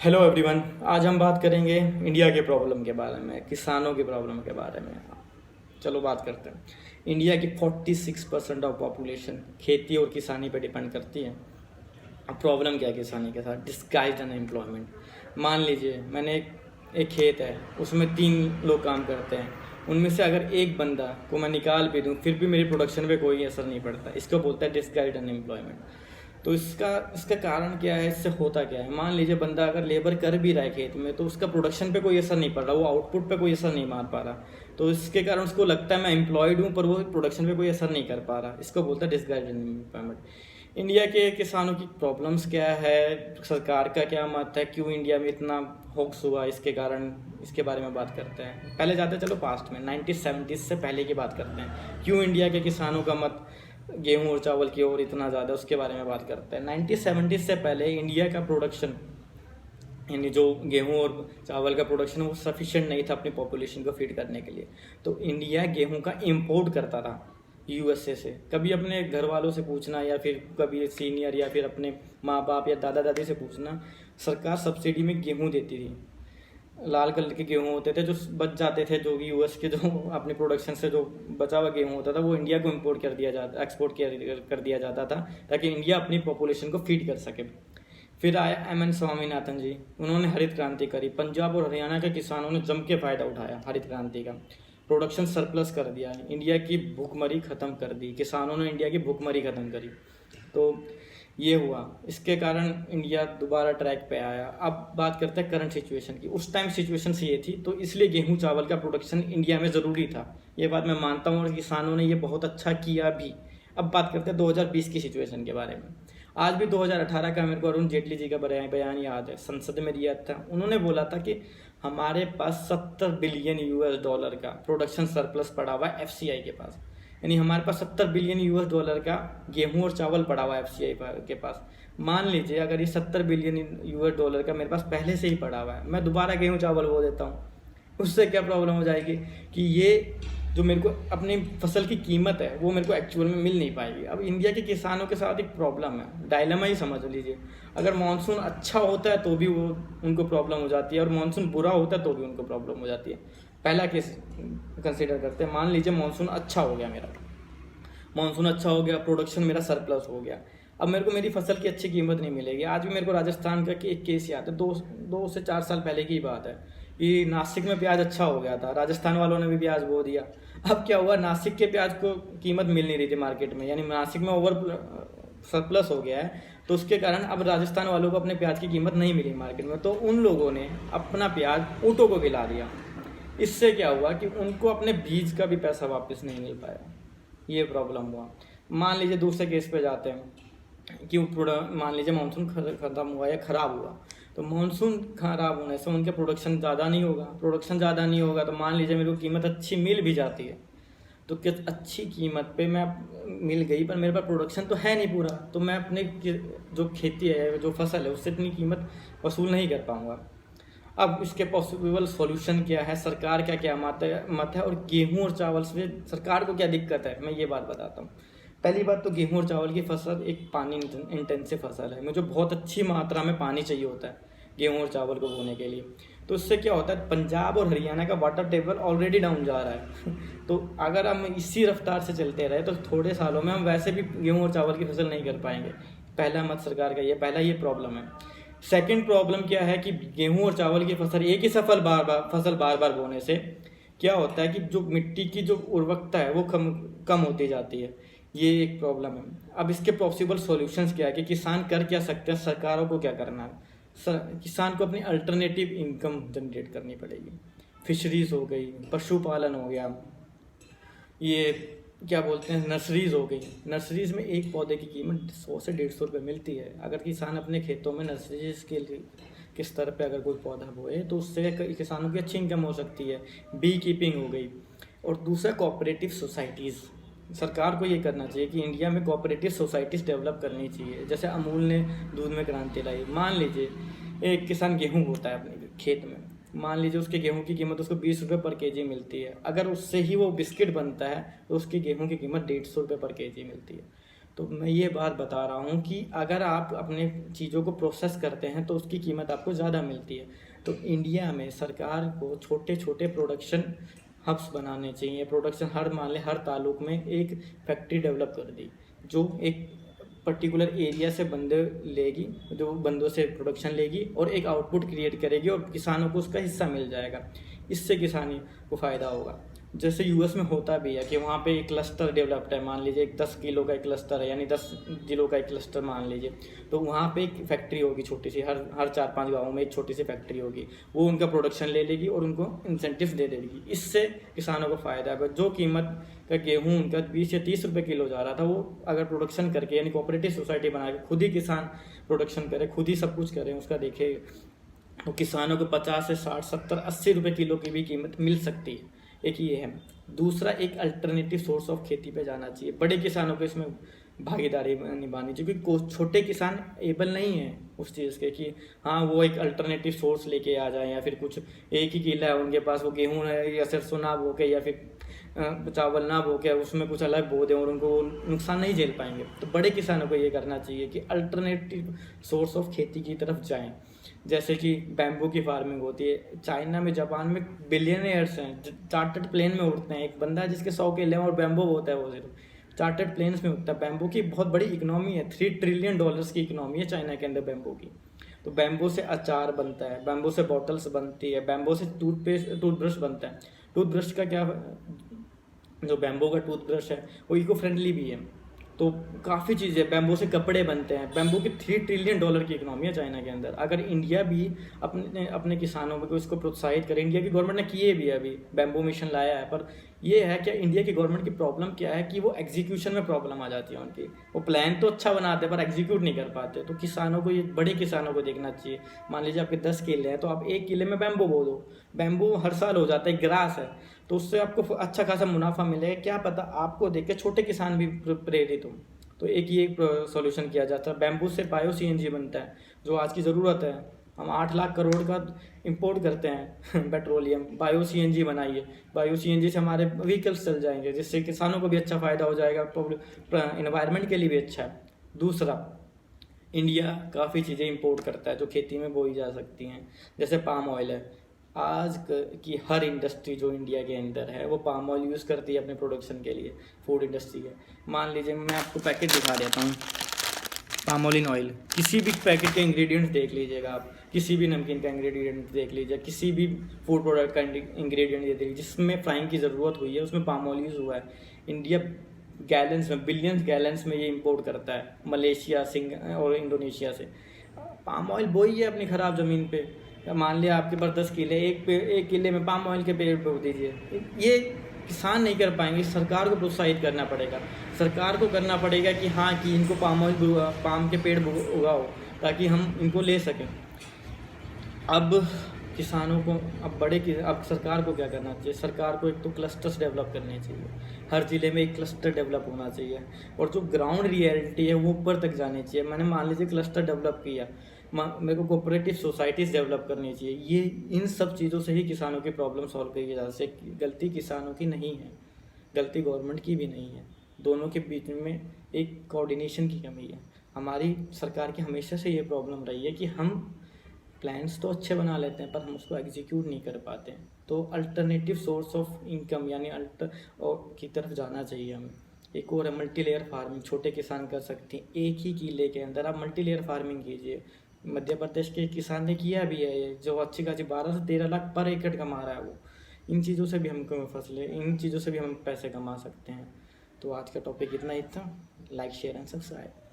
Hello everyone. आज हम बात करेंगे इंडिया के प्रॉब्लम के बारे में, किसानों की प्रॉब्लम के बारे में। चलो बात करते हैं। इंडिया की 46% ऑफ पॉपुलेशन खेती और किसानी पे डिपेंड करती है। अब प्रॉब्लम क्या है किसानी के साथ? Disguised unemployment. मान लीजिए मैंने एक खेत है, उसमें 3 लोग काम करते हैं। उनमें से अगर एक बंदा को मैं निकाल भी दूँ फिर भी मेरी प्रोडक्शन पे कोई असर नहीं पड़ता। इसको बोलता है डिस्गाइज्ड अनएम्प्लॉयमेंट। तो इसका इसका कारण क्या है? इससे होता क्या है? मान लीजिए बंदा अगर लेबर कर भी रहा है खेत में तो उसका प्रोडक्शन पे कोई असर नहीं पड़ रहा, वो आउटपुट पे कोई असर नहीं मार पा रहा। तो इसके कारण उसको लगता है मैं एम्प्लॉयड हूँ, पर वो प्रोडक्शन पे कोई असर नहीं कर पा रहा। इसको बोलता है डिस्गाइज्ड अनएम्प्लॉयमेंट। इंडिया के किसानों की प्रॉब्लम्स क्या है, सरकार का क्या मत है, क्यों इंडिया में इतना होक्स हुआ इसके कारण, इसके बारे में बात करते हैं। पहले जाते हैं, चलो पास्ट में 1970 से पहले की बात करते हैं। क्यों इंडिया के किसानों का मत गेहूं और चावल की ओर इतना ज़्यादा, उसके बारे में बात करते हैं। 1970 से पहले इंडिया का प्रोडक्शन, यानी जो गेहूं और चावल का प्रोडक्शन वो सफिशिएंट नहीं था अपनी पॉपुलेशन को फीड करने के लिए। तो इंडिया गेहूं का इंपोर्ट करता था यूएसए से। कभी अपने घर वालों से पूछना या फिर कभी सीनियर या फिर अपने माँ बाप या दादा दादी से पूछना, सरकार सब्सिडी में गेहूं देती थी। लाल कलर के गेहूं होते थे जो बच जाते थे, जो कि यूएस के जो अपने प्रोडक्शन से जो बचा हुआ गेहूं होता था वो इंडिया को इंपोर्ट कर दिया जाता, एक्सपोर्ट कर दिया जाता था, ताकि इंडिया अपनी पॉपुलेशन को फीड कर सके। फिर आया एम एन स्वामीनाथन जी। उन्होंने हरित क्रांति करी। पंजाब और हरियाणा के किसानों ने जम के फायदा उठाया हरित क्रांति का। प्रोडक्शन सरप्लस कर दिया, इंडिया की भूखमरी खत्म कर दी, किसानों ने इंडिया की भूखमरी खत्म करी। तो ये हुआ, इसके कारण इंडिया दोबारा ट्रैक पे आया। अब बात करते हैं करंट सिचुएशन की। उस टाइम सिचुएशन ये थी, तो इसलिए गेहूं चावल का प्रोडक्शन इंडिया में ज़रूरी था। ये बात मैं मानता हूँ और किसानों ने ये बहुत अच्छा किया भी। अब बात करते हैं 2020 की सिचुएशन के बारे में। आज भी 2018 का मेरे को अरुण जेटली जी का बयान याद है, संसद में दिया था। उन्होंने बोला था कि हमारे पास 70 बिलियन US डॉलर का प्रोडक्शन सरप्लस पड़ा हुआ है एफसीआई के पास। यानी हमारे पास 70 बिलियन US डॉलर का गेहूं और चावल पड़ा हुआ है एफसीआई के पास। मान लीजिए अगर ये 70 बिलियन US डॉलर का मेरे पास पहले से ही पड़ा हुआ है, मैं दोबारा गेहूं चावल बो देता हूँ, उससे क्या प्रॉब्लम हो जाएगी कि ये जो मेरे को अपनी फसल की कीमत है वो मेरे को एक्चुअल में मिल नहीं पाएगी। अब इंडिया के किसानों के साथ एक प्रॉब्लम है, डायलेमा ही समझ लीजिए। अगर मानसून अच्छा होता है तो भी वो उनको प्रॉब्लम हो जाती है, और मानसून बुरा होता है तो भी उनको प्रॉब्लम हो जाती है। पहला केस कंसिडर करते हैं। मान लीजिए मानसून अच्छा हो गया, मानसून अच्छा हो गया, प्रोडक्शन मेरा सरप्लस हो गया। अब मेरे को मेरी फसल की अच्छी कीमत नहीं मिलेगी। आज भी मेरे को राजस्थान का एक केस याद है, 2 से 4 साल पहले की बात है कि नासिक में प्याज अच्छा हो गया था, राजस्थान वालों ने भी प्याज बो दिया। अब क्या हुआ, नासिक के प्याज को कीमत मिल नहीं रही थी मार्केट में, यानी नासिक में ओवर सरप्लस हो गया है। तो उसके कारण अब राजस्थान वालों को अपने प्याज की कीमत नहीं मिली मार्केट में, तो उन लोगों ने अपना प्याज ऊँटों को खिला दिया। इससे क्या हुआ कि उनको अपने बीज का भी पैसा वापस नहीं मिल पाया। ये प्रॉब्लम हुआ। मान लीजिए दूसरे केस पे जाते हैं कि मान लीजिए मानसून ख़त्म हुआ या ख़राब हुआ, तो मानसून ख़राब होने से उनके प्रोडक्शन ज़्यादा नहीं होगा। प्रोडक्शन ज़्यादा नहीं होगा तो मान लीजिए मेरे को कीमत अच्छी मिल भी जाती है, तो क्या अच्छी कीमत पे मैं मिल गई, पर मेरे पास प्रोडक्शन तो है नहीं पूरा, तो मैं अपने जो खेती है, जो फसल है, उससे इतनी कीमत वसूल नहीं कर पाऊँगा। अब इसके पॉसिबल सॉल्यूशन क्या है, सरकार क्या क्या मत है, और गेहूं और चावल से सरकार को क्या दिक्कत है, मैं ये बात बताता हूँ। पहली बात तो गेहूं और चावल की फसल एक पानी इंटेंसिव फसल है, मुझे बहुत अच्छी मात्रा में पानी चाहिए होता है गेहूं और चावल को बोने के लिए। तो इससे क्या होता है, पंजाब और हरियाणा का वाटर टेबल ऑलरेडी डाउन जा रहा है तो अगर हम इसी रफ्तार से चलते रहे तो थोड़े सालों में हम वैसे भी गेहूं और चावल की फसल नहीं कर पाएंगे। पहला मत सरकार का ये पहला ये प्रॉब्लम है। सेकंड प्रॉब्लम क्या है कि गेहूं और चावल की फसल एक ही फसल बार बार बोने से क्या होता है कि जो मिट्टी की जो उर्वरकता है वो कम कम होती जाती है। ये एक प्रॉब्लम है। अब इसके पॉसिबल सॉल्यूशंस क्या है कि किसान कर क्या सकते हैं, सरकारों को क्या करना है। किसान को अपनी अल्टरनेटिव इनकम जनरेट करनी पड़ेगी। फिशरीज हो गई, पशुपालन हो गया, ये क्या बोलते हैं नर्सरीज हो गई। नर्सरीज में एक पौधे की कीमत 100 से 150 रुपये मिलती है। अगर किसान अपने खेतों में नर्सरीज के स्तर पे अगर कोई पौधा बोए तो उससे किसानों की अच्छी इनकम हो सकती है। बी कीपिंग हो गई। और दूसरा कोऑपरेटिव सोसाइटीज़, सरकार को ये करना चाहिए कि इंडिया में कोऑपरेटिव सोसाइटीज़ डेवलप करनी चाहिए। जैसे अमूल ने दूध में क्रांति लाई। मान लीजिए एक किसान गेहूँ बोता है अपने खेत में, मान लीजिए उसके गेहूं की कीमत उसको 20 रुपये पर केजी मिलती है। अगर उससे ही वो बिस्किट बनता है तो उसकी गेहूं की कीमत 150 रुपये पर केजी मिलती है। तो मैं ये बात बता रहा हूँ कि अगर आप अपने चीज़ों को प्रोसेस करते हैं तो उसकी कीमत आपको ज़्यादा मिलती है। तो इंडिया में सरकार को छोटे छोटे प्रोडक्शन हब्स बनाने चाहिए। प्रोडक्शन हर मान लें हर तालुक में एक फैक्ट्री डेवलप कर दी, जो एक पर्टिकुलर एरिया से बंदे लेगी, जो बंदों से प्रोडक्शन लेगी और एक आउटपुट क्रिएट करेगी और किसानों को उसका हिस्सा मिल जाएगा। इससे किसानी को फ़ायदा होगा। जैसे यूएस में होता भी है कि वहाँ पे एक क्लस्टर डेवलप्ड है, मान लीजिए एक 10 किलो का एक क्लस्टर है, यानी 10 जिलों का एक क्लस्टर मान लीजिए। तो वहाँ पे एक फैक्ट्री होगी छोटी सी, हर 4-5 गाँवों में एक छोटी सी फैक्ट्री होगी। वो उनका प्रोडक्शन ले लेगी और उनको इंसेंटिव दे देगी। इससे किसानों को फ़ायदा है। जो कीमत का गेहूँ उनका 20 या 30 रुपये किलो जा रहा था, वो अगर प्रोडक्शन करके यानी कोऑपरेटिव सोसाइटी बना के खुद ही किसान प्रोडक्शन करे, खुद ही सब कुछ करें, उसका देखे, तो किसानों को 50 से 60, 70, 80 रुपये किलो की भी कीमत मिल सकती है। एक ये है। दूसरा, एक अल्टरनेटिव सोर्स ऑफ खेती पे जाना चाहिए। बड़े किसानों को इसमें भागीदारी निभानी चाहिए, क्योंकि छोटे किसान एबल नहीं है उस चीज़ के कि हाँ वो एक अल्टरनेटिव सोर्स लेके आ जाए, या फिर कुछ एक ही किला है उनके पास, वो गेहूँ है या सरसों ना बो के या फिर चावल ना बो के उसमें कुछ अलग बो दें और उनको नुकसान नहीं झेल पाएंगे। तो बड़े किसानों को ये करना चाहिए कि अल्टरनेटिव सोर्स ऑफ खेती की तरफ जाएं। जैसे कि बैम्बू की फार्मिंग होती है चाइना में, जापान में बिलियनियर्स हैं, चार्टर्ड प्लेन में उड़ते हैं। एक बंदा है जिसके 100 किले हैं और बैम्बू होता है, वो सिर्फ चार्टर्ड प्लेन्स में उड़ता है। बैम्बू की बहुत बड़ी इकोनॉमी है, $3 ट्रिलियन की इकोनॉमी है चाइना के अंदर बैम्बू की। तो बैम्बू से अचार बनता है, बैम्बू से बॉटल्स बनती है, बैम्बू से टूथब्रश बनता है। टूथब्रश का क्या, जो बैम्बू का टूथब्रश है वो इको फ्रेंडली भी है। तो काफ़ी चीज़ें, बैम्बू से कपड़े बनते हैं। बैम्बू की $3 ट्रिलियन की इकोनॉमी है चाइना के अंदर। अगर इंडिया भी अपने अपने किसानों को इसको प्रोत्साहित करे, इंडिया की गवर्नमेंट ने किए भी है, अभी बैम्बू मिशन लाया है, पर ये है कि इंडिया की गवर्नमेंट की प्रॉब्लम क्या है कि वो एग्जीक्यूशन में प्रॉब्लम आ जाती है उनकी। वो प्लान तो अच्छा बनाते हैं पर एग्जीक्यूट नहीं कर पाते। तो किसानों को, ये बड़े किसानों को देखना चाहिए। मान लीजिए आपके 10 किले हैं, तो आप 1 किले में बैम्बू बो दो। बैम्बू हर साल हो जाता है, ग्रास है, तो उससे आपको अच्छा खासा मुनाफा मिलेगा। क्या पता आपको देख के छोटे किसान भी प्रेरित हो। तो एक ये सॉल्यूशन किया जाता है। बैम्बू से बायो सीएनजी बनता है, जो आज की ज़रूरत है। हम 8 लाख करोड़ का इंपोर्ट करते हैं पेट्रोलियम। बायो सीएनजी बनाइए, बायो सीएनजी से हमारे व्हीकल्स चल जाएंगे, जिससे किसानों को भी अच्छा फ़ायदा हो जाएगा, इन्वायरमेंट के लिए भी अच्छा है। दूसरा, इंडिया काफ़ी चीज़ें इंपोर्ट करता है जो खेती में बोई जा सकती हैं। जैसे पाम ऑयल है, आज की हर इंडस्ट्री जो इंडिया के अंदर है वो पाम ऑयल यूज़ करती है अपने प्रोडक्शन के लिए, फूड इंडस्ट्री है। मान लीजिए मैं आपको पैकेट दिखा देता हूँ, पाम ऑयल, किसी भी पैकेट के इंग्रेडिएंट्स देख लीजिएगा आप, किसी भी नमकीन का इंग्रेडिएंट देख लीजिए, किसी भी फूड प्रोडक्ट का इंग्रेडिएंट देख लीजिए जिसमें फ्राइंग की ज़रूरत हुई है, उसमें पाम ऑयल यूज़ हुआ है। इंडिया गैलन्स में, बिलियंस गैलन्स में ये इंपोर्ट करता है मलेशिया, और इंडोनेशिया से। पाम ऑयल बोई है अपनी ख़राब ज़मीन पे। मान लिया आपके पास 10 किले, एक किले में पाम ऑयल के पेड़ बो दीजिए। ये किसान नहीं कर पाएंगे, सरकार को प्रोत्साहित करना पड़ेगा। सरकार को करना पड़ेगा कि हाँ, कि इनको पाम के पेड़ उगाओ ताकि हम इनको ले सकें। अब किसानों को, अब सरकार को क्या करना चाहिए? सरकार को एक तो क्लस्टर्स डेवलप करने चाहिए, हर ज़िले में एक क्लस्टर डेवलप होना चाहिए, और जो ग्राउंड रियलिटी है वो ऊपर तक जानी चाहिए। मैंने मान लीजिए क्लस्टर डेवलप किया, मेरे को कोऑपरेटिव सोसाइटीज़ डेवलप करनी चाहिए। ये इन सब चीज़ों से ही किसानों की प्रॉब्लम सॉल्व की जा सकती है। गलती किसानों की नहीं है, गलती गवर्नमेंट की भी नहीं है, दोनों के बीच में एक कोऑर्डिनेशन की कमी है। हमारी सरकार की हमेशा से ये प्रॉब्लम रही है कि हम प्लान्स तो अच्छे बना लेते हैं पर हम उसको एग्जीक्यूट नहीं कर पाते हैं। तो अल्टरनेटिव सोर्स ऑफ इनकम यानी की तरफ जाना चाहिए हमें। एक और है मल्टी लेयर फार्मिंग, छोटे किसान कर सकते हैं। एक ही किले के अंदर आप मल्टी लेयर फार्मिंग कीजिए। मध्य प्रदेश के किसान ने किया भी है ये, जो अच्छी खासी 12 से 13 लाख पर एकड़ कमा रहा है वो। इन चीज़ों से भी हम फसलें, इन चीज़ों से भी हम पैसे कमा सकते हैं। तो आज का टॉपिक इतना ही था। Like, share and subscribe.